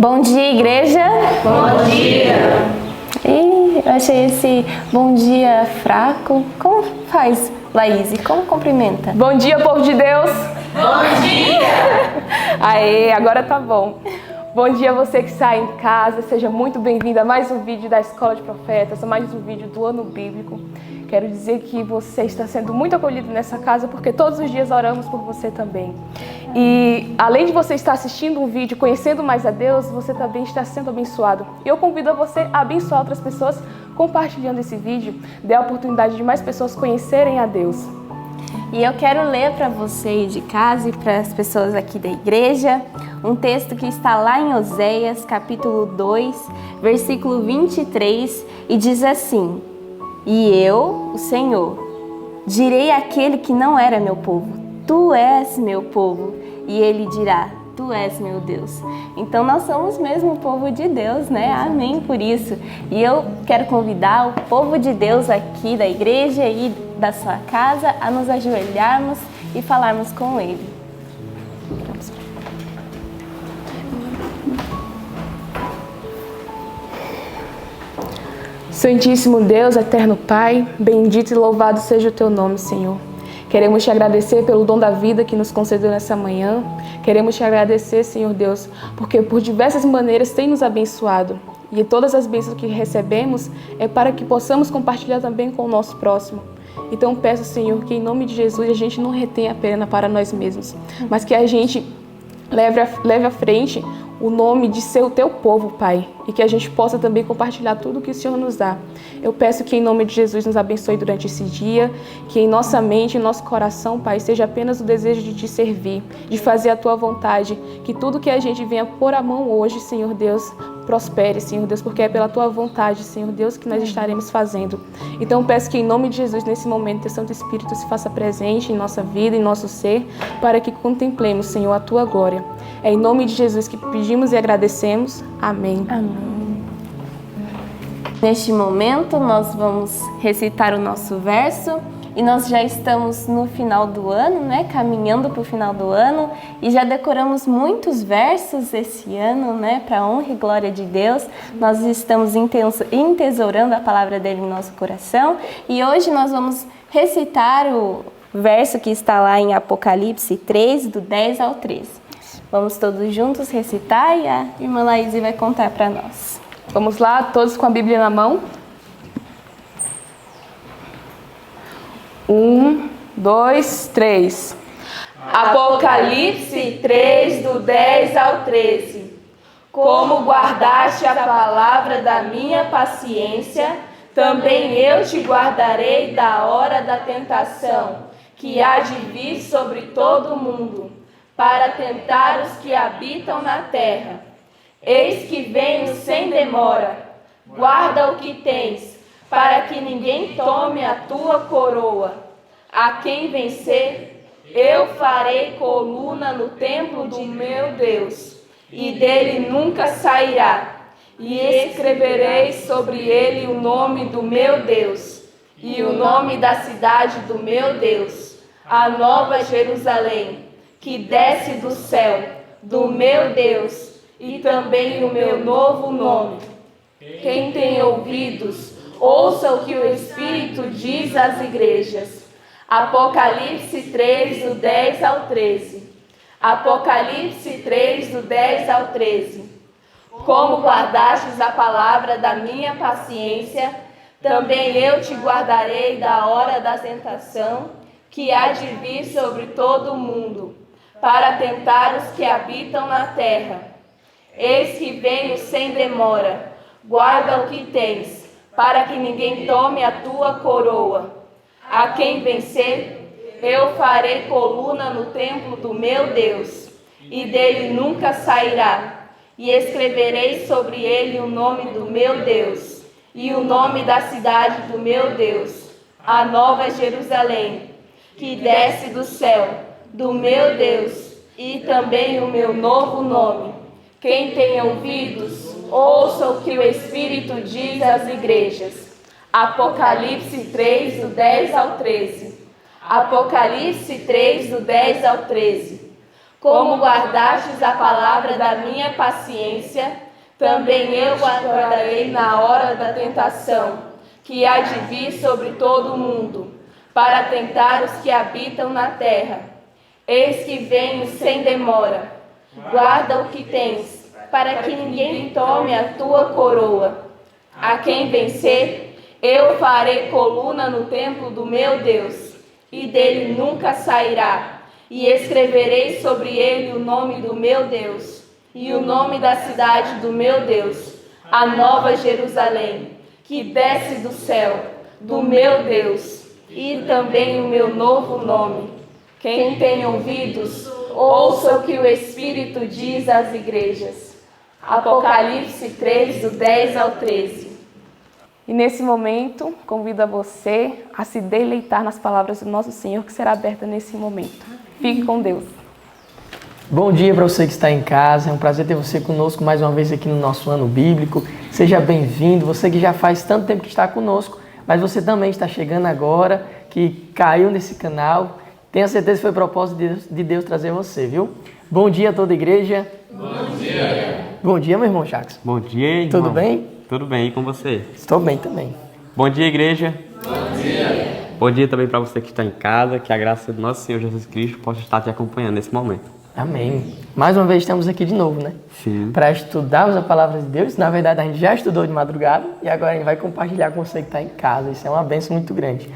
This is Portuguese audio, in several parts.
Bom dia, igreja. Bom dia. Eu achei esse bom dia fraco. Como faz, Laís? Como cumprimenta? Bom dia, povo de Deus. Bom dia. Aê, agora tá bom. Bom dia você que está em casa, seja muito bem-vindo a mais um vídeo da Escola de Profetas, a mais um vídeo do Ano Bíblico. Quero dizer que você está sendo muito acolhido nessa casa porque todos os dias oramos por você também. E além de você estar assistindo um vídeo, conhecendo mais a Deus, você também está sendo abençoado. E eu convido a você a abençoar outras pessoas compartilhando esse vídeo, dê a oportunidade de mais pessoas conhecerem a Deus. E eu quero ler para você de casa e para as pessoas aqui da igreja um texto que está lá em Oséias, capítulo 2, versículo 23, e diz assim: E eu, o Senhor, direi àquele que não era meu povo, tu és meu povo, e ele dirá, tu és meu Deus. Então nós somos mesmo o povo de Deus, né? Amém por isso. E eu quero convidar o povo de Deus aqui da igreja e da sua casa a nos ajoelharmos e falarmos com ele. Santíssimo Deus, eterno Pai, bendito e louvado seja o teu nome, Senhor. Queremos te agradecer pelo dom da vida que nos concedeu nessa manhã. Queremos te agradecer, Senhor Deus, porque por diversas maneiras tem nos abençoado. E todas as bênçãos que recebemos é para que possamos compartilhar também com o nosso próximo. Então peço, Senhor, que em nome de Jesus a gente não retenha apenas para nós mesmos, mas que a gente leve à frente o nome de ser o teu povo, Pai, e que a gente possa também compartilhar tudo que o Senhor nos dá. Eu peço que em nome de Jesus nos abençoe durante esse dia, que em nossa mente, em nosso coração, Pai, seja apenas o desejo de te servir, de fazer a tua vontade, que tudo que a gente venha pôr a mão hoje, Senhor Deus, prospere, Senhor Deus, porque é pela tua vontade, Senhor Deus, que nós estaremos fazendo. Então peço que em nome de Jesus, nesse momento, teu Santo Espírito se faça presente em nossa vida, em nosso ser, para que contemplemos, Senhor, a tua glória. É em nome de Jesus que pedimos e agradecemos. Amém. Amém. Neste momento, nós vamos recitar o nosso verso e nós já estamos no final do ano, né? Caminhando para o final do ano e já decoramos muitos versos esse ano, né? Para a honra e glória de Deus. Nós estamos entesourando a palavra dele no nosso coração e hoje nós vamos recitar o verso que está lá em Apocalipse 3, do 10 ao 13. Vamos todos juntos recitar e a irmã Laís vai contar para nós. Vamos lá, todos com a Bíblia na mão. 1, 2, 3. Apocalipse 3, do 10 ao 13. Como guardaste a palavra da minha paciência, também eu te guardarei da hora da tentação, que há de vir sobre todo o mundo, para tentar os que habitam na terra. Eis que venho sem demora. Guarda o que tens, para que ninguém tome a tua coroa. A quem vencer, eu farei coluna no templo do meu Deus, e dele nunca sairá. E escreverei sobre ele o nome do meu Deus, e o nome da cidade do meu Deus, a nova Jerusalém, que desce do céu, do meu Deus, e também o meu novo nome. Quem tem ouvidos, ouça o que o Espírito diz às igrejas. Apocalipse 3, do 10 ao 13. Apocalipse 3, do 10 ao 13. Como guardastes a palavra da minha paciência, também eu te guardarei da hora da tentação, que há de vir sobre todo o mundo, para tentar os que habitam na terra. Eis que venho sem demora. Guarda o que tens, para que ninguém tome a tua coroa. A quem vencer, eu farei coluna no templo do meu Deus, e dele nunca sairá. E escreverei sobre ele o nome do meu Deus, e o nome da cidade do meu Deus, a nova Jerusalém, que desce do céu, do meu Deus, e também o meu novo nome. Quem tem ouvidos, ouça o que o Espírito diz às igrejas. Apocalipse 3, do 10 ao 13. Apocalipse 3, do 10 ao 13. Como guardastes a palavra da minha paciência, também eu guardarei na hora da tentação, que há de vir sobre todo o mundo, para tentar os que habitam na terra. Eis que venho sem demora. Guarda o que tens, para que ninguém tome a tua coroa. A quem vencer, eu farei coluna no templo do meu Deus, e dele nunca sairá. E escreverei sobre ele o nome do meu Deus, e o nome da cidade do meu Deus, a nova Jerusalém, que desce do céu, do meu Deus, e também o meu novo nome. Quem tem ouvidos, ouça o que o Espírito diz às igrejas. Apocalipse 3, do 10 ao 13. E nesse momento, convido a você a se deleitar nas palavras do nosso Senhor, que será aberta nesse momento. Fique com Deus. Bom dia para você que está em casa, é um prazer ter você conosco mais uma vez aqui no nosso ano bíblico. Seja bem-vindo, você que já faz tanto tempo que está conosco, mas você também está chegando agora, que caiu nesse canal. Tenha certeza que foi propósito de Deus trazer você, viu? Bom dia a toda a igreja. Bom dia. Bom dia, meu irmão Jacques. Bom dia, irmão. Tudo bem? Tudo bem, e com você? Estou bem também. Bom dia, igreja. Bom dia. Bom dia também para você que está em casa, que a graça do nosso Senhor Jesus Cristo possa estar te acompanhando nesse momento. Amém. Mais uma vez estamos aqui de novo, né? Sim. Para estudarmos a palavra de Deus. Na verdade, a gente já estudou de madrugada e agora a gente vai compartilhar com você que está em casa. Isso é uma bênção muito grande.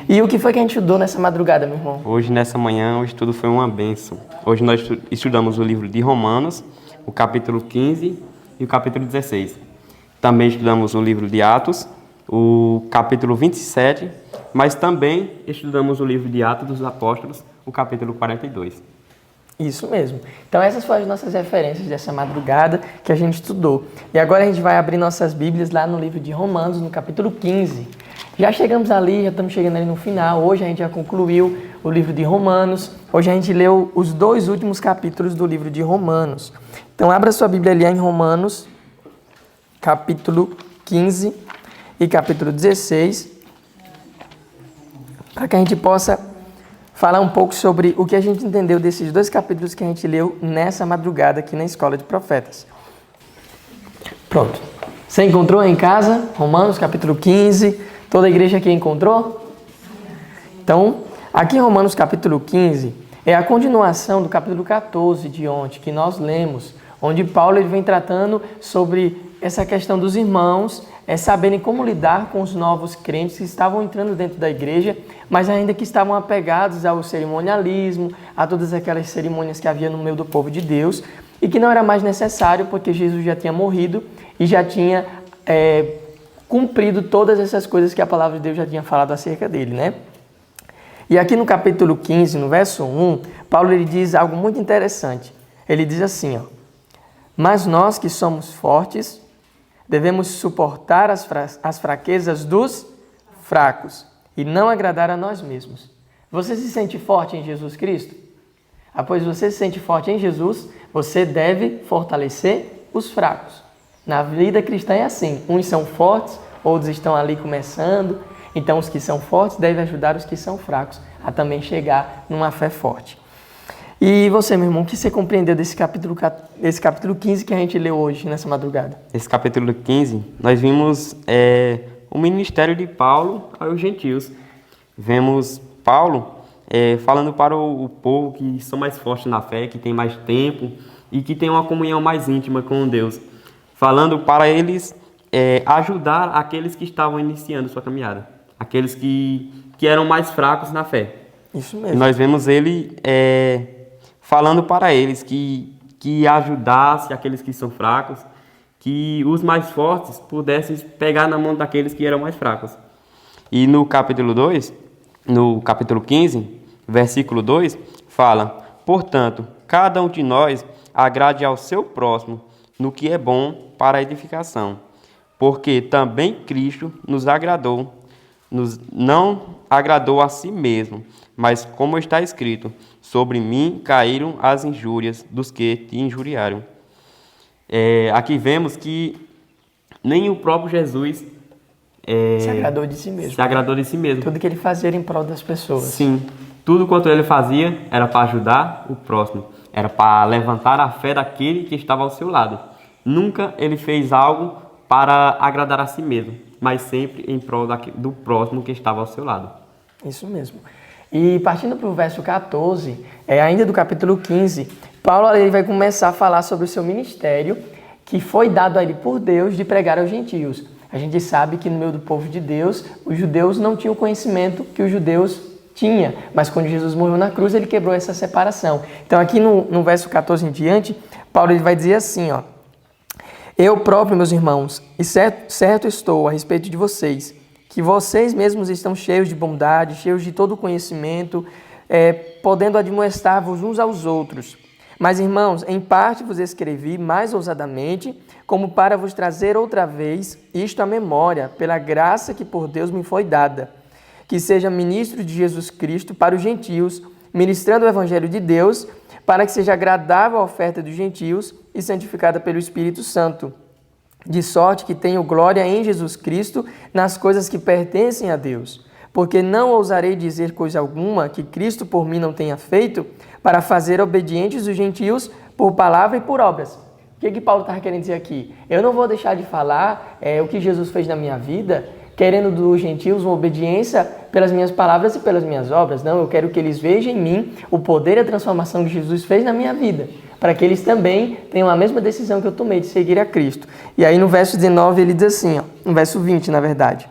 E o que foi que a gente estudou nessa madrugada, meu irmão? Hoje, nessa manhã, o estudo foi uma bênção. Hoje nós estudamos o livro de Romanos, o capítulo 15 e o capítulo 16. Também estudamos o livro de Atos, o capítulo 27, mas também estudamos o livro de Atos dos Apóstolos, o capítulo 42. Isso mesmo. Então essas foram as nossas referências dessa madrugada que a gente estudou. E agora a gente vai abrir nossas Bíblias lá no livro de Romanos, no capítulo 15. Já chegamos ali, já estamos chegando ali no final. Hoje a gente já concluiu o livro de Romanos. Hoje a gente leu os 2 últimos capítulos do livro de Romanos. Então abra sua Bíblia ali em Romanos, capítulo 15 e capítulo 16, para que a gente possa falar um pouco sobre o que a gente entendeu desses 2 capítulos que a gente leu nessa madrugada aqui na Escola de Profetas. Pronto. Você encontrou em casa? Romanos, capítulo 15. Toda a igreja aqui encontrou? Então, aqui em Romanos, capítulo 15, é a continuação do capítulo 14 de ontem, que nós lemos, onde Paulo ele vem tratando sobre essa questão dos irmãos, saberem como lidar com os novos crentes que estavam entrando dentro da igreja, mas ainda que estavam apegados ao cerimonialismo, a todas aquelas cerimônias que havia no meio do povo de Deus, e que não era mais necessário porque Jesus já tinha morrido e já tinha cumprido todas essas coisas que a palavra de Deus já tinha falado acerca dele, né? E aqui no capítulo 15, no verso 1, Paulo ele diz algo muito interessante. Ele diz assim, ó: mas nós que somos fortes, devemos suportar as fraquezas dos fracos e não agradar a nós mesmos. Você se sente forte em Jesus Cristo? Pois você se sente forte em Jesus, você deve fortalecer os fracos. Na vida cristã é assim, uns são fortes, outros estão ali começando, então os que são fortes devem ajudar os que são fracos a também chegar numa fé forte. E você, meu irmão, o que você compreendeu desse capítulo 15 que a gente leu hoje, nessa madrugada? Esse capítulo 15, nós vimos o ministério de Paulo aos gentios. Vemos Paulo falando para o povo que são mais fortes na fé, que tem mais tempo e que tem uma comunhão mais íntima com Deus. Falando para eles ajudar aqueles que estavam iniciando sua caminhada. Aqueles que eram mais fracos na fé. Isso mesmo. E nós vemos ele falando para eles que ajudasse aqueles que são fracos, que os mais fortes pudessem pegar na mão daqueles que eram mais fracos. E no capítulo 2, no capítulo 15, versículo 2, fala: portanto, cada um de nós agrade ao seu próximo no que é bom para a edificação, porque também Cristo nos agradou, não agradou a si mesmo, mas como está escrito: sobre mim caíram as injúrias dos que te injuriaram. Aqui vemos que nem o próprio Jesus se agradou de si mesmo. Se agradou de si mesmo. Tudo que ele fazia era em prol das pessoas. Sim, tudo quanto ele fazia era para ajudar o próximo. Era para levantar a fé daquele que estava ao seu lado. Nunca ele fez algo para agradar a si mesmo, mas sempre em prol do próximo que estava ao seu lado. Isso mesmo. E partindo para o verso 14, ainda do capítulo 15, Paulo ele vai começar a falar sobre o seu ministério, que foi dado a ele por Deus de pregar aos gentios. A gente sabe que no meio do povo de Deus, os judeus não tinham o conhecimento que os judeus tinham, mas quando Jesus morreu na cruz, ele quebrou essa separação. Então aqui no verso 14 em diante, Paulo ele vai dizer assim, ó: eu próprio, meus irmãos, e certo estou a respeito de vocês, que vocês mesmos estão cheios de bondade, cheios de todo conhecimento, podendo admoestar-vos uns aos outros. Mas, irmãos, em parte vos escrevi mais ousadamente, como para vos trazer outra vez isto à memória, pela graça que por Deus me foi dada, que seja ministro de Jesus Cristo para os gentios, ministrando o evangelho de Deus, para que seja agradável a oferta dos gentios e santificada pelo Espírito Santo, de sorte que tenho glória em Jesus Cristo nas coisas que pertencem a Deus. Porque não ousarei dizer coisa alguma que Cristo por mim não tenha feito, para fazer obedientes os gentios por palavra e por obras. O que Paulo estava querendo dizer aqui? Eu não vou deixar de falar o que Jesus fez na minha vida, querendo dos gentios uma obediência pelas minhas palavras e pelas minhas obras. Não, eu quero que eles vejam em mim o poder e a transformação que Jesus fez na minha vida, para que eles também tenham a mesma decisão que eu tomei de seguir a Cristo. E aí no verso 19 ele diz assim, no verso 20 na verdade: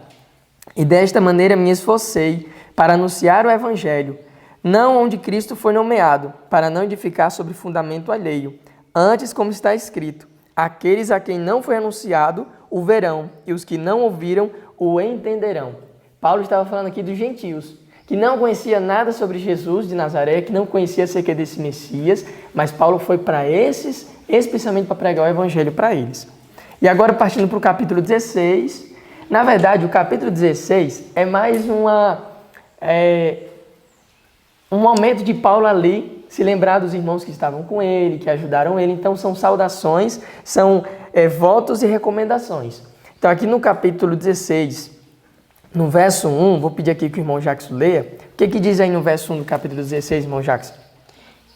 e desta maneira me esforcei para anunciar o evangelho, não onde Cristo foi nomeado, para não edificar sobre fundamento alheio. Antes, como está escrito, aqueles a quem não foi anunciado o verão, e os que não ouviram o entenderão. Paulo estava falando aqui dos gentios, que não conhecia nada sobre Jesus de Nazaré, que não conhecia acerca desse Messias, mas Paulo foi para esses, especialmente para pregar o evangelho para eles. E agora partindo para o capítulo 16, na verdade o capítulo 16 é mais um momento de Paulo ali se lembrar dos irmãos que estavam com ele, que ajudaram ele. Então são saudações, são votos e recomendações. Então aqui no capítulo 16, no verso 1, vou pedir aqui que o irmão Jackson leia. O que diz aí no verso 1 do capítulo 16, irmão Jackson?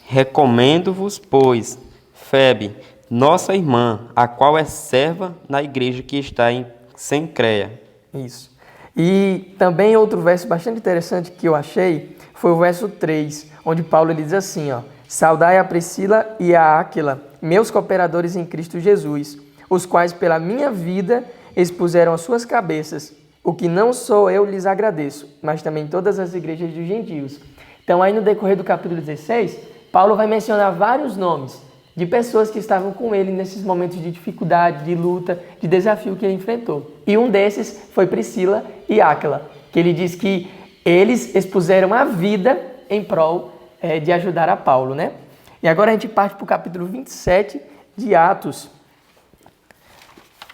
Recomendo-vos, pois, Febe, nossa irmã, a qual é serva na igreja que está em Cencreia. Isso. E também outro verso bastante interessante que eu achei foi o verso 3, onde Paulo ele diz assim, ó: saudai a Priscila e a Áquila, meus cooperadores em Cristo Jesus, os quais pela minha vida expuseram as suas cabeças, o que não só eu lhes agradeço, mas também todas as igrejas dos gentios. Então aí no decorrer do capítulo 16, Paulo vai mencionar vários nomes de pessoas que estavam com ele nesses momentos de dificuldade, de luta, de desafio que ele enfrentou. E um desses foi Priscila e Áquila, que ele diz que eles expuseram a vida em prol de ajudar a Paulo, né? E agora a gente parte para o capítulo 27 de Atos.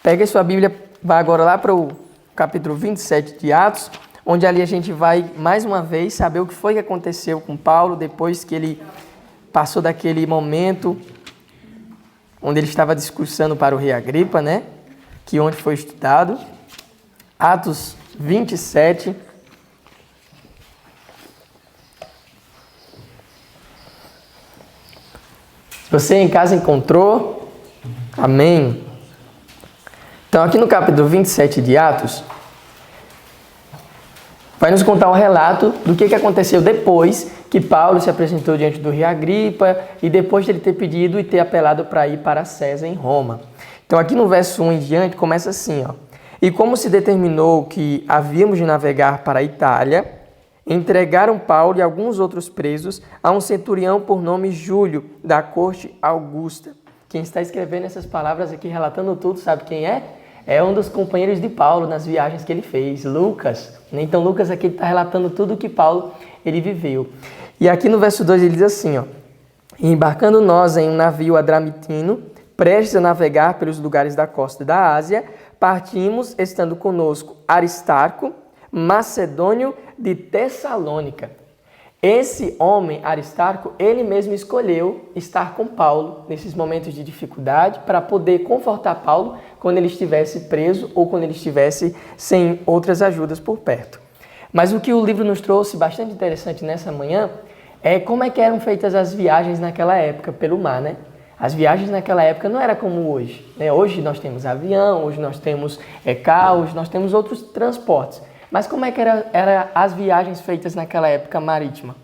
Pega a sua Bíblia, vai agora lá para o capítulo 27 de Atos, onde ali a gente vai, mais uma vez, saber o que foi que aconteceu com Paulo depois que ele passou daquele momento onde ele estava discursando para o rei Agripa, né? Que onde foi estudado. Atos 27. Se você em casa encontrou, amém. Então aqui no capítulo 27 de Atos, vai nos contar um relato do que aconteceu depois que Paulo se apresentou diante do rei Agripa e depois de ele ter pedido e ter apelado para ir para César em Roma. Então aqui no verso 1 em diante começa assim, ó: e como se determinou que havíamos de navegar para a Itália, entregaram Paulo e alguns outros presos a um centurião por nome Júlio, da corte Augusta. Quem está escrevendo essas palavras aqui, relatando tudo, sabe quem é? É um dos companheiros de Paulo nas viagens que ele fez, Lucas. Então Lucas aqui está relatando tudo o que Paulo ele viveu. E aqui no verso 2 ele diz assim, ó: e embarcando nós em um navio adramitino, prestes a navegar pelos lugares da costa da Ásia, partimos, estando conosco Aristarco, macedônio de Tessalônica. Esse homem, Aristarco, ele mesmo escolheu estar com Paulo nesses momentos de dificuldade para poder confortar Paulo quando ele estivesse preso ou quando ele estivesse sem outras ajudas por perto. Mas o que o livro nos trouxe bastante interessante nessa manhã como é que eram feitas as viagens naquela época pelo mar, né? As viagens naquela época não era como hoje, né? Hoje nós temos avião, hoje nós temos carros, nós temos outros transportes. Mas como é que era as viagens feitas naquela época marítima?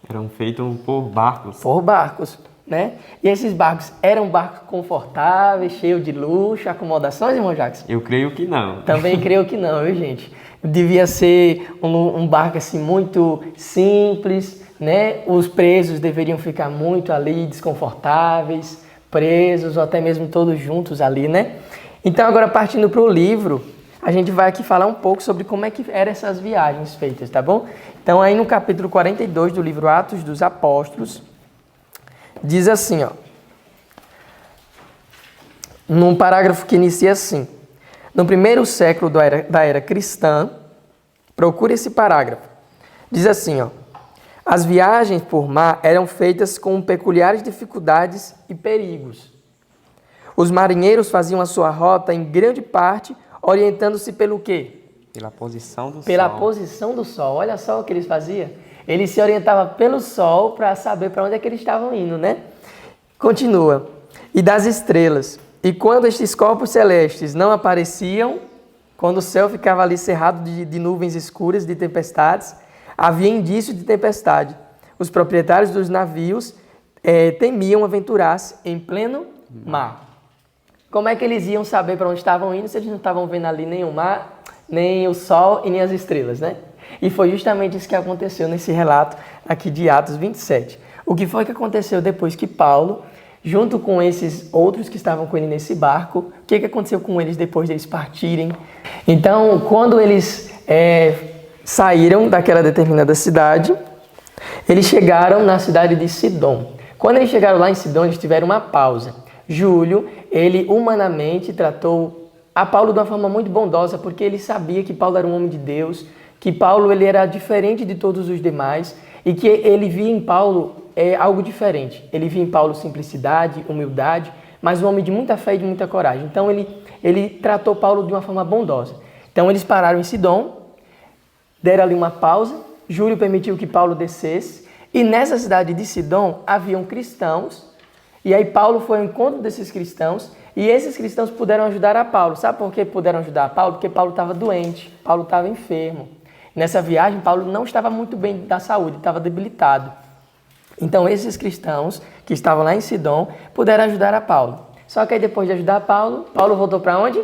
Eram feitos por barcos. Por barcos, né? E esses barcos eram barcos confortáveis, cheios de luxo, acomodações, irmão Jackson? Eu creio que não. Também creio que não, viu, gente? Devia ser um barco assim muito simples, né? Os presos deveriam ficar muito ali desconfortáveis, presos ou até mesmo todos juntos ali, né? Então agora partindo para o livro, a gente vai aqui falar um pouco sobre como é que eram essas viagens feitas, tá bom? Então aí no capítulo 42 do livro Atos dos Apóstolos, diz assim, ó, num parágrafo que inicia assim: no primeiro século da era cristã, procure esse parágrafo, diz assim, ó, as viagens por mar eram feitas com peculiares dificuldades e perigos. Os marinheiros faziam a sua rota em grande parte orientando-se pelo quê? Pela posição do sol. Pela posição do sol. Olha só o que eles faziam. Eles se orientavam pelo sol para saber para onde é que eles estavam indo, né? Continua. E das estrelas. E quando estes corpos celestes não apareciam, quando o céu ficava ali cerrado de nuvens escuras, de tempestades, havia indício de tempestade. Os proprietários dos navios temiam aventurar-se em pleno mar. Como é que eles iam saber para onde estavam indo se eles não estavam vendo ali nem o mar, nem o sol e nem as estrelas, né? E foi justamente isso que aconteceu nesse relato aqui de Atos 27. O que foi que aconteceu depois que Paulo, junto com esses outros que estavam com ele nesse barco, o que aconteceu com eles depois deles partirem? Então, quando eles saíram daquela determinada cidade, eles chegaram na cidade de Sidom. Quando eles chegaram lá em Sidom, eles tiveram uma pausa. Júlio, ele humanamente tratou a Paulo de uma forma muito bondosa, porque ele sabia que Paulo era um homem de Deus, que Paulo ele era diferente de todos os demais e que ele via em Paulo algo diferente. Ele via em Paulo simplicidade, humildade, mas um homem de muita fé e de muita coragem. Então ele tratou Paulo de uma forma bondosa. Então eles pararam em Sidom, deram ali uma pausa, Júlio permitiu que Paulo descesse e nessa cidade de Sidom haviam cristãos. E aí Paulo foi ao encontro desses cristãos e esses cristãos puderam ajudar a Paulo. Sabe por que puderam ajudar a Paulo? Porque Paulo estava doente, Paulo estava enfermo. Nessa viagem, Paulo não estava muito bem da saúde, estava debilitado. Então esses cristãos que estavam lá em Sidom puderam ajudar a Paulo. Só que aí depois de ajudar Paulo, Paulo voltou para onde?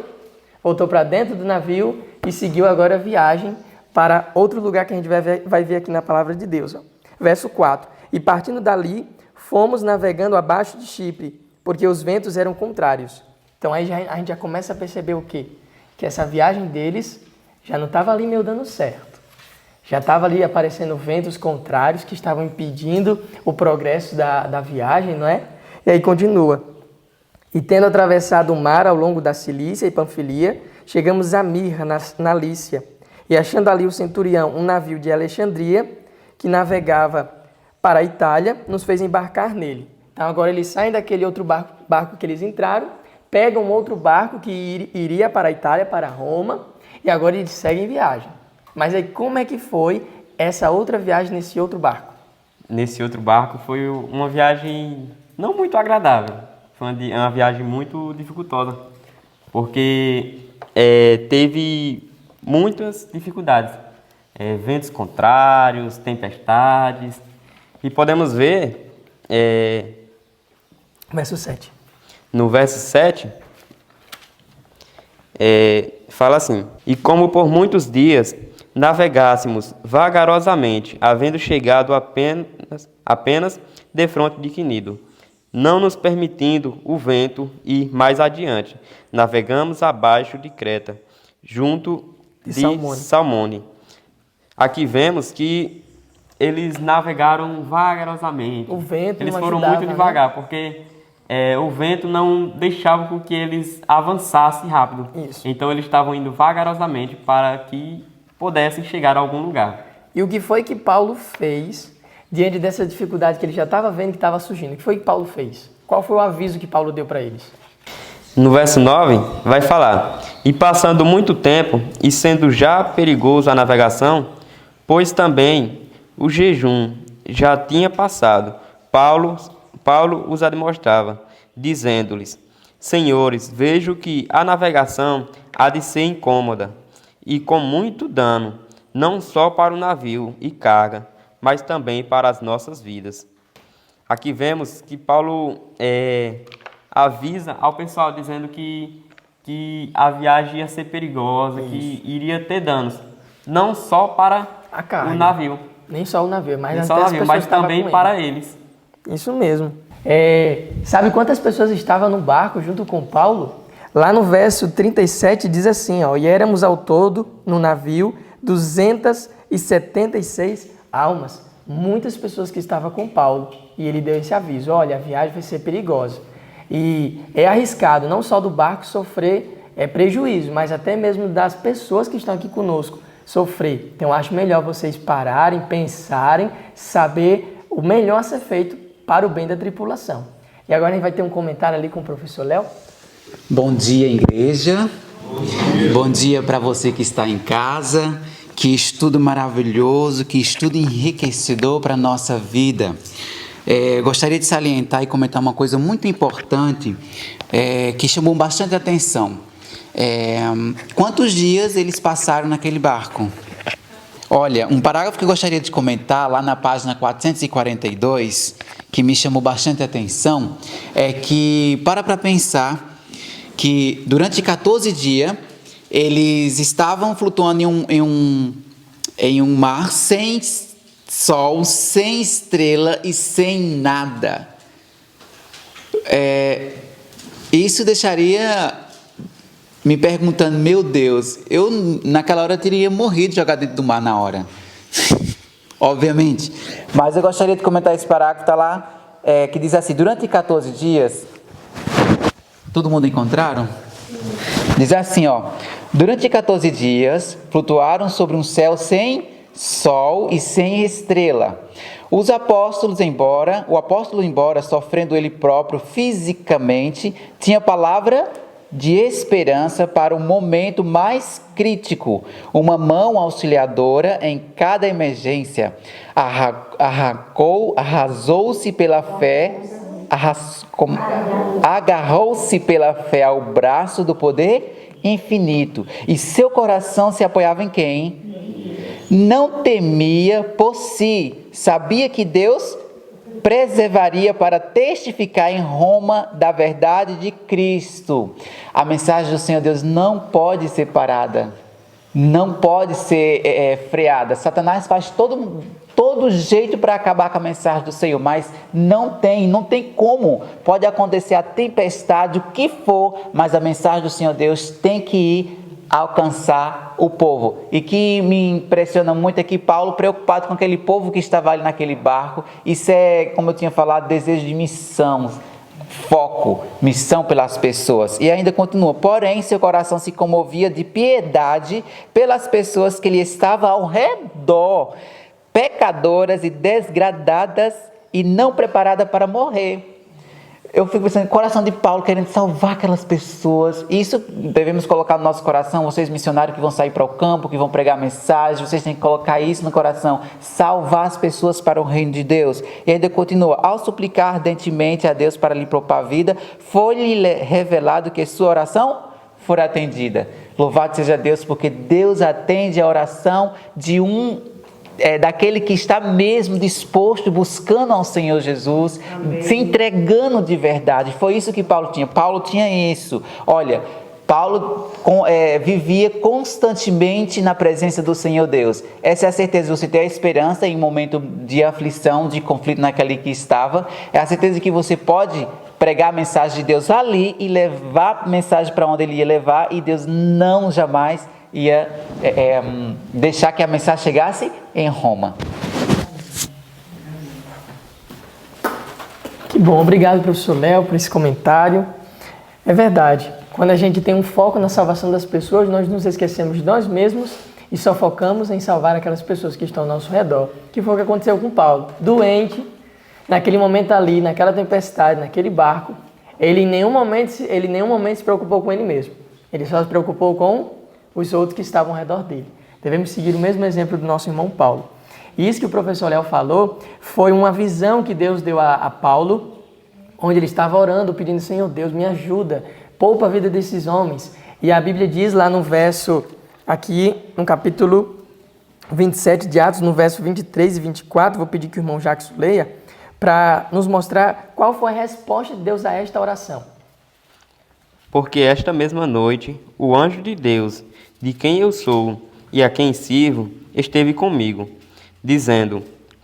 Voltou para dentro do navio e seguiu agora a viagem para outro lugar que a gente vai ver aqui na palavra de Deus. Ó. Verso 4. E partindo dali, fomos navegando abaixo de Chipre, porque os ventos eram contrários. Então aí a gente já começa a perceber o quê? Que essa viagem deles já não estava ali meio dando certo. Já estava ali aparecendo ventos contrários que estavam impedindo o progresso da viagem, não é? E aí continua. E tendo atravessado o mar ao longo da Cilícia e Panfilia, chegamos a Mirra, na Lícia. E achando ali o centurião, um navio de Alexandria, que navegava para a Itália, nos fez embarcar nele. Então agora eles saem daquele outro barco que eles entraram, pegam outro barco que iria para a Itália, para Roma, e agora eles seguem viagem. Mas aí como é que foi essa outra viagem nesse outro barco? Nesse outro barco foi uma viagem não muito agradável. Foi uma viagem muito dificultosa, porque teve muitas dificuldades. Ventos contrários, tempestades. E podemos ver... Verso 7. No verso 7, fala assim: e como por muitos dias navegássemos vagarosamente, havendo chegado apenas defronte de Quinido, não nos permitindo o vento ir mais adiante, navegamos abaixo de Creta, junto de Salmone. Aqui vemos que eles navegaram vagarosamente. O vento eles não foram ajudava, muito devagar, né? porque o vento não deixava com que eles avançassem rápido. Isso. Então eles estavam indo vagarosamente para que pudessem chegar a algum lugar. E o que foi que Paulo fez diante dessa dificuldade que ele já estava vendo que estava surgindo? O que foi que Paulo fez? Qual foi o aviso que Paulo deu para eles? No verso 9 vai falar: e passando muito tempo e sendo já perigoso a navegação, pois também o jejum já tinha passado, Paulo os admoestava, dizendo-lhes: Senhores, vejo que a navegação há de ser incômoda e com muito dano, não só para o navio e carga, mas também para as nossas vidas. Aqui vemos que Paulo avisa ao pessoal dizendo que a viagem ia ser perigosa, que iria ter danos, não só para A carga. o navio, Nem só o navio, mas nem até só o as navio, pessoas mas que estavam também com para ele. eles. Isso mesmo. Sabe quantas pessoas estavam no barco junto com Paulo? Lá no verso 37 diz assim, ó, e éramos ao todo no navio 276 almas. Muitas pessoas que estavam com Paulo. E ele deu esse aviso, olha, a viagem vai ser perigosa. E é arriscado não só do barco sofrer prejuízo, mas até mesmo das pessoas que estão aqui conosco sofrer. Então eu acho melhor vocês pararem, pensarem, saber o melhor a ser feito para o bem da tripulação. E agora a gente vai ter um comentário ali com o professor Léo. Bom dia, igreja. Bom dia para você que está em casa. Que estudo maravilhoso, que estudo enriquecedor para a nossa vida. Gostaria de salientar e comentar uma coisa muito importante que chamou bastante atenção. Quantos dias eles passaram naquele barco? Olha, um parágrafo que eu gostaria de comentar lá na página 442, que me chamou bastante atenção, é que para pensar que durante 14 dias eles estavam flutuando em um mar sem sol, sem estrela e sem nada. Isso deixaria me perguntando, meu Deus, eu naquela hora teria morrido jogado dentro do mar na hora. Obviamente. Mas eu gostaria de comentar esse parágrafo, está lá, que diz assim, durante 14 dias, todo mundo encontraram? Diz assim, ó, durante 14 dias, flutuaram sobre um céu sem sol e sem estrela. O apóstolo, embora sofrendo ele próprio fisicamente, tinha palavra de esperança para o momento mais crítico, uma mão auxiliadora em cada emergência. Agarrou-se pela fé ao braço do poder infinito, e seu coração se apoiava em quem? Não temia por si, sabia que Deus preservaria para testificar em Roma da verdade de Cristo. A mensagem do Senhor Deus não pode ser parada, não pode ser freada. Satanás faz todo jeito para acabar com a mensagem do Senhor, mas não tem como. Pode acontecer a tempestade, o que for, mas a mensagem do Senhor Deus tem que ir alcançar o povo. E que me impressiona muito é que Paulo, preocupado com aquele povo que estava ali naquele barco, isso é, como eu tinha falado, desejo de missão, foco, missão pelas pessoas. E ainda continua, porém seu coração se comovia de piedade pelas pessoas que lhe estavam ao redor, pecadoras e desgradadas e não preparadas para morrer. Eu fico pensando, coração de Paulo querendo salvar aquelas pessoas. Isso devemos colocar no nosso coração. Vocês missionários que vão sair para o campo, que vão pregar mensagem, vocês têm que colocar isso no coração. Salvar as pessoas para o reino de Deus. E ainda continua, ao suplicar ardentemente a Deus para lhe poupar a vida, foi-lhe revelado que sua oração fora atendida. Louvado seja Deus, porque Deus atende a oração de daquele que está mesmo disposto, buscando ao Senhor Jesus, amém, se entregando de verdade. Foi isso que Paulo tinha. Paulo tinha isso. Olha, Paulo vivia constantemente na presença do Senhor Deus. Essa é a certeza. Você tem a esperança em um momento de aflição, de conflito naquele que estava. É a certeza que você pode pregar a mensagem de Deus ali e levar a mensagem para onde ele ia levar, e Deus não jamais ia deixar que a mensagem chegasse em Roma. Que bom, obrigado professor Léo por esse comentário. É verdade, quando a gente tem um foco na salvação das pessoas, nós nos esquecemos de nós mesmos e só focamos em salvar aquelas pessoas que estão ao nosso redor. Que foi o que aconteceu com Paulo, doente, naquele momento ali, naquela tempestade, naquele barco, ele em nenhum momento se preocupou com ele mesmo, ele só se preocupou com os outros que estavam ao redor dele. Devemos seguir o mesmo exemplo do nosso irmão Paulo. E isso que o professor Léo falou foi uma visão que Deus deu a Paulo, onde ele estava orando, pedindo, Senhor Deus, me ajuda, poupa a vida desses homens. E a Bíblia diz lá no verso, aqui no capítulo 27 de Atos, no verso 23 e 24, vou pedir que o irmão Jacques leia, para nos mostrar qual foi a resposta de Deus a esta oração. Porque esta mesma noite, o anjo de Deus, de quem eu sou e a quem sirvo, esteve comigo, dizendo,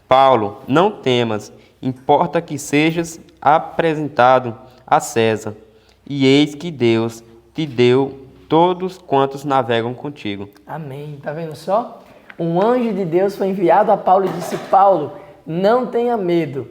Paulo, não temas, importa que sejas apresentado a César, e eis que Deus te deu todos quantos navegam contigo. Amém. Está vendo só? Um anjo de Deus foi enviado a Paulo e disse, Paulo, não tenha medo.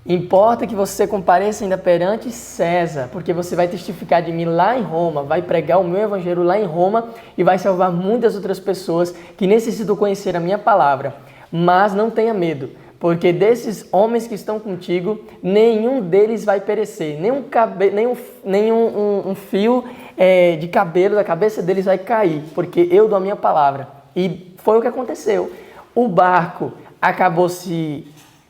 Importa que você compareça ainda perante César, porque você vai testificar de mim lá em Roma, vai pregar o meu evangelho lá em Roma e vai salvar muitas outras pessoas que necessitam conhecer a minha palavra. Mas não tenha medo, porque desses homens que estão contigo, nenhum deles vai perecer, nenhum fio de cabelo da cabeça deles vai cair, porque eu dou a minha palavra. E foi o que aconteceu. O barco acabou se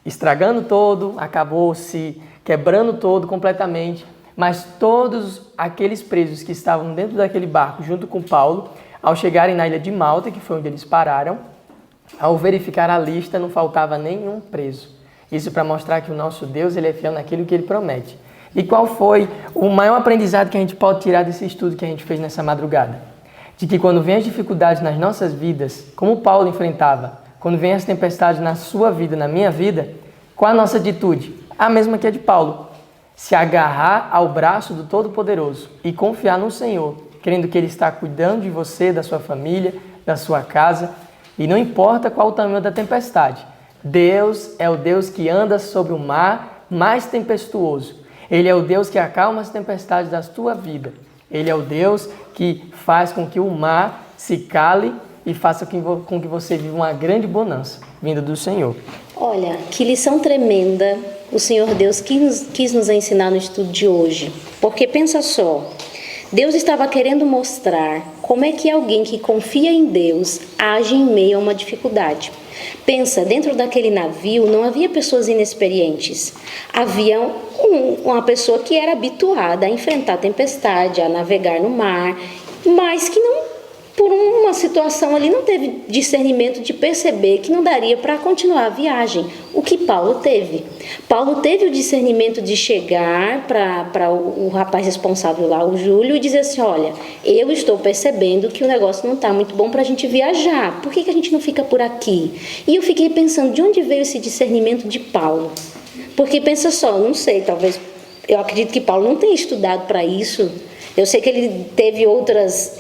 estragando todo, acabou se quebrando todo completamente, mas todos aqueles presos que estavam dentro daquele barco junto com Paulo, ao chegarem na ilha de Malta, que foi onde eles pararam, ao verificar a lista não faltava nenhum preso. Isso para mostrar que o nosso Deus ele é fiel naquilo que ele promete. E qual foi o maior aprendizado que a gente pode tirar desse estudo que a gente fez nessa madrugada? De que quando vem as dificuldades nas nossas vidas, como Paulo enfrentava, quando vem as tempestades na sua vida, na minha vida, qual a nossa atitude? A mesma que a de Paulo. Se agarrar ao braço do Todo-Poderoso e confiar no Senhor, crendo que Ele está cuidando de você, da sua família, da sua casa. E não importa qual o tamanho da tempestade, Deus é o Deus que anda sobre o mar mais tempestuoso. Ele é o Deus que acalma as tempestades da tua vida. Ele é o Deus que faz com que o mar se cale e faça com que você viva uma grande bonança vinda do Senhor. Olha, que lição tremenda o Senhor Deus quis nos ensinar no estudo de hoje. Porque pensa só, Deus estava querendo mostrar como é que alguém que confia em Deus age em meio a uma dificuldade. Pensa, dentro daquele navio não havia pessoas inexperientes. Havia uma pessoa que era habituada a enfrentar a tempestade, a navegar no mar, mas que não, por uma situação ali, não teve discernimento de perceber que não daria para continuar a viagem. O que Paulo teve? Paulo teve o discernimento de chegar para o rapaz responsável lá, o Júlio, e dizer assim, olha, eu estou percebendo que o negócio não está muito bom para a gente viajar. Por que a gente não fica por aqui? E eu fiquei pensando, de onde veio esse discernimento de Paulo? Porque pensa só, não sei, talvez, eu acredito que Paulo não tenha estudado para isso. Eu sei que ele teve outras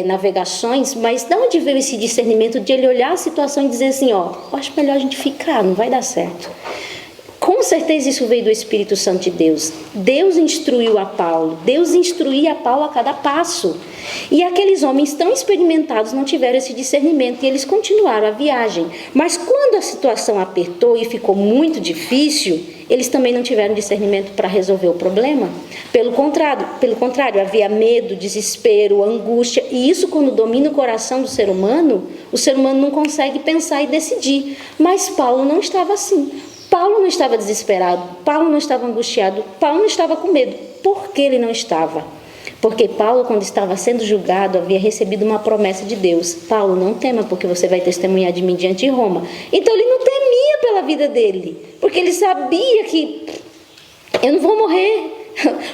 navegações, mas de onde veio esse discernimento de ele olhar a situação e dizer assim, ó, eu acho melhor a gente ficar, não vai dar certo. Com certeza isso veio do Espírito Santo de Deus. Deus instruiu a Paulo, Deus instruía a Paulo a cada passo. E aqueles homens tão experimentados não tiveram esse discernimento e eles continuaram a viagem. Mas quando a situação apertou e ficou muito difícil, eles também não tiveram discernimento para resolver o problema. Pelo contrário, havia medo, desespero, angústia. E isso, quando domina o coração do ser humano, o ser humano não consegue pensar e decidir. Mas Paulo não estava assim. Paulo não estava desesperado, Paulo não estava angustiado, Paulo não estava com medo. Por que ele não estava? Porque Paulo, quando estava sendo julgado, havia recebido uma promessa de Deus. Paulo, não tema, porque você vai testemunhar de mim diante de Roma. Então ele não temia pela vida dele, porque ele sabia que eu não vou morrer.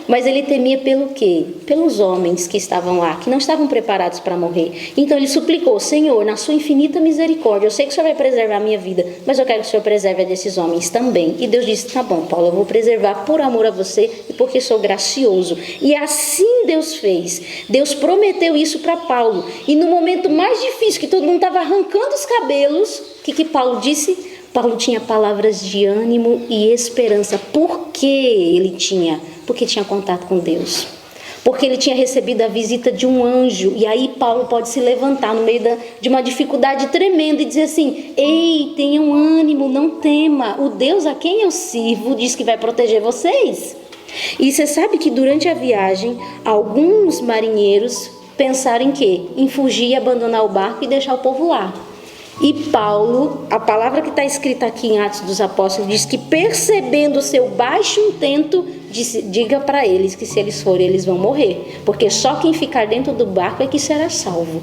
Mas ele temia pelo quê? Pelos homens que estavam lá, que não estavam preparados para morrer. Então ele suplicou, Senhor, na sua infinita misericórdia, eu sei que o Senhor vai preservar a minha vida, mas eu quero que o Senhor preserve a desses homens também. E Deus disse, tá bom, Paulo, eu vou preservar por amor a você e porque sou gracioso. E assim Deus fez. Deus prometeu isso para Paulo. E no momento mais difícil, que todo mundo estava arrancando os cabelos, o que Paulo disse? Paulo tinha palavras de ânimo e esperança. Por que ele tinha? Porque tinha contato com Deus. Porque ele tinha recebido a visita de um anjo. E aí Paulo pode se levantar no meio de uma dificuldade tremenda e dizer assim, ei, tenham ânimo, não tema. O Deus a quem eu sirvo diz que vai proteger vocês. E você sabe que durante a viagem, alguns marinheiros pensaram em quê? Em fugir, abandonar o barco e deixar o povo lá. E Paulo, a palavra que está escrita aqui em Atos dos Apóstolos, diz que percebendo o seu baixo intento, diga para eles que se eles forem, eles vão morrer, porque só quem ficar dentro do barco é que será salvo.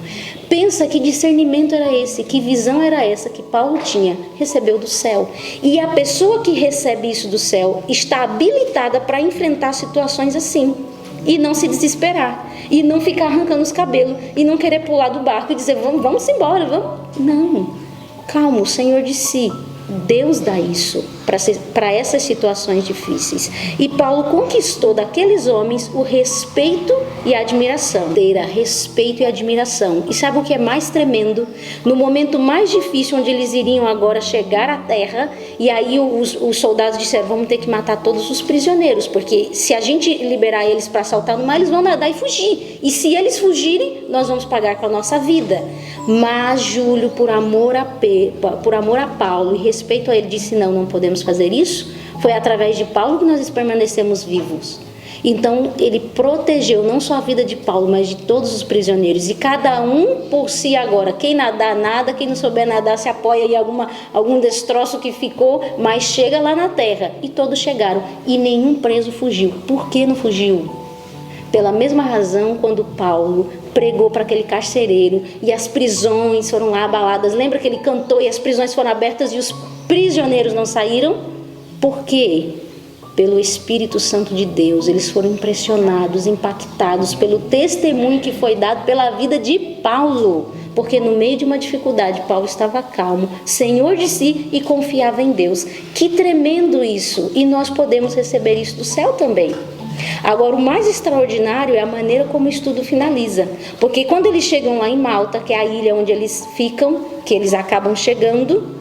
Pensa que discernimento era esse, que visão era essa que Paulo tinha, recebeu do céu. E a pessoa que recebe isso do céu está habilitada para enfrentar situações assim, e não se desesperar, e não ficar arrancando os cabelos, e não querer pular do barco e dizer, vamos embora, vamos. Não, calma, o Senhor disse, Deus dá isso para essas situações difíceis. E Paulo conquistou daqueles homens o respeito e a admiração. Respeito e admiração. E sabe o que é mais tremendo? No momento mais difícil, onde eles iriam agora chegar à terra, e aí os soldados disseram, vamos ter que matar todos os prisioneiros, porque se a gente liberar eles para saltar no mar, eles vão nadar e fugir. E se eles fugirem, nós vamos pagar com a nossa vida. Mas Júlio, por amor a Paulo e respeito a ele, disse, não podemos fazer isso. Foi através de Paulo que nós permanecemos vivos. Então ele protegeu não só a vida de Paulo, mas de todos os prisioneiros, e cada um por si agora. Quem nadar, nada, quem não souber nadar se apoia em algum destroço que ficou, mas chega lá na terra. E todos chegaram, e nenhum preso fugiu. Por que não fugiu? Pela mesma razão, quando Paulo pregou para aquele carcereiro e as prisões foram lá abaladas, lembra que ele cantou e as prisões foram abertas e os prisioneiros não saíram? Por quê? Pelo Espírito Santo de Deus. Eles foram impressionados, impactados pelo testemunho que foi dado pela vida de Paulo, porque no meio de uma dificuldade Paulo estava calmo, senhor de si, e confiava em Deus. Que tremendo isso! E nós podemos receber isso do céu também. Agora, o mais extraordinário é a maneira como o estudo finaliza, porque quando eles chegam lá em Malta, que é a ilha onde eles ficam, que eles acabam chegando,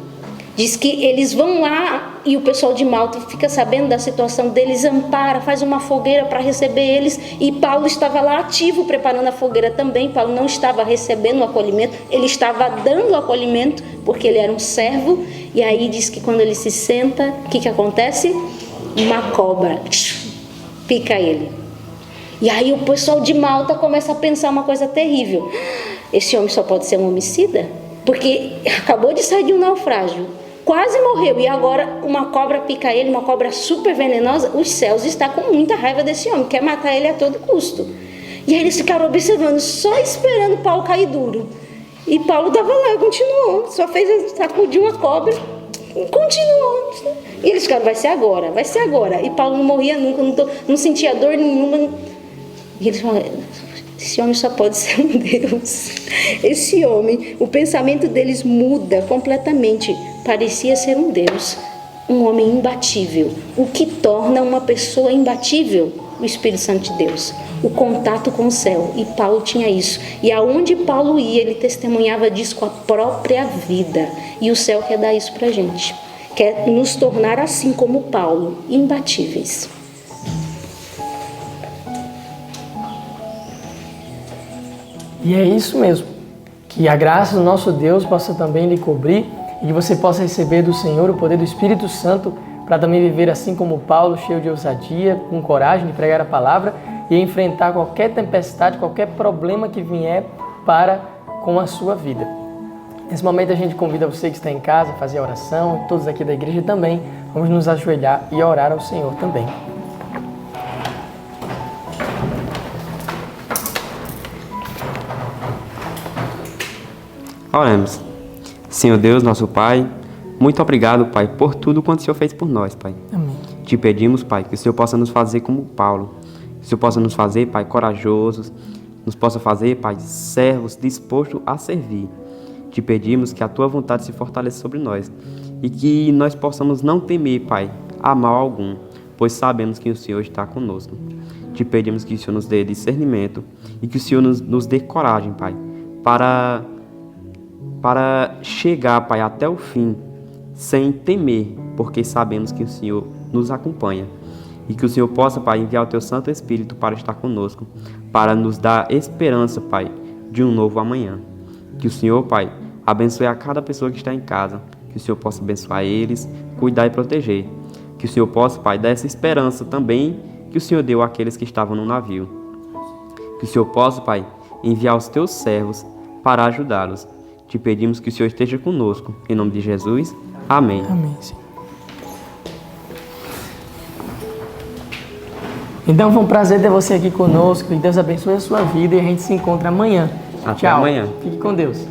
diz que eles vão lá e o pessoal de Malta fica sabendo da situação deles, ampara, faz uma fogueira para receber eles, e Paulo estava lá ativo preparando a fogueira também. Paulo não estava recebendo o acolhimento, ele estava dando o acolhimento, porque ele era um servo. E aí diz que quando ele se senta, o que acontece? Uma cobra pica ele. E aí o pessoal de Malta começa a pensar uma coisa terrível. Esse homem só pode ser um homicida, porque acabou de sair de um naufrágio, quase morreu, e agora uma cobra pica ele, uma cobra super venenosa. Os céus estão com muita raiva desse homem, quer matar ele a todo custo. E aí eles ficaram observando, só esperando Paulo cair duro. E Paulo estava lá, continuou, só fez sacudir uma cobra, continuou. E eles ficaram, vai ser agora. E Paulo não morria nunca, não sentia dor nenhuma. E eles falaram, esse homem só pode ser um Deus. Esse homem, o pensamento deles muda completamente. Parecia ser um Deus, um homem imbatível. O que torna uma pessoa imbatível? O Espírito Santo de Deus, o contato com o céu. E Paulo tinha isso. E aonde Paulo ia, ele testemunhava disso com a própria vida. E o céu quer dar isso pra gente. Quer nos tornar assim como Paulo, imbatíveis. E é isso mesmo. Que a graça do nosso Deus possa também lhe cobrir e que você possa receber do Senhor o poder do Espírito Santo para também viver assim como Paulo, cheio de ousadia, com coragem de pregar a palavra e enfrentar qualquer tempestade, qualquer problema que vier para com a sua vida. Nesse momento a gente convida você que está em casa a fazer a oração, e todos aqui da igreja também, vamos nos ajoelhar e orar ao Senhor também. Oremos. Senhor Deus, nosso Pai, muito obrigado, Pai, por tudo quanto o Senhor fez por nós, Pai. Amém. Te pedimos, Pai, que o Senhor possa nos fazer como Paulo, que o Senhor possa nos fazer, Pai, corajosos, nos possa fazer, Pai, servos dispostos a servir. Te pedimos que a Tua vontade se fortaleça sobre nós e que nós possamos não temer, Pai, a mal algum, pois sabemos que o Senhor está conosco. Te pedimos que o Senhor nos dê discernimento e que o Senhor nos dê coragem, Pai, para chegar, Pai, até o fim, sem temer, porque sabemos que o Senhor nos acompanha. E que o Senhor possa, Pai, enviar o Teu Santo Espírito para estar conosco, para nos dar esperança, Pai, de um novo amanhã. Que o Senhor, Pai, abençoe a cada pessoa que está em casa, que o Senhor possa abençoar eles, cuidar e proteger. Que o Senhor possa, Pai, dar essa esperança também que o Senhor deu àqueles que estavam no navio. Que o Senhor possa, Pai, enviar os Teus servos para ajudá-los. Te pedimos que o Senhor esteja conosco. Em nome de Jesus. Amém. Amém, Senhor. Então foi um prazer ter você aqui conosco. Que Deus abençoe a sua vida e a gente se encontra amanhã. Até Tchau. amanhã. Fique com Deus.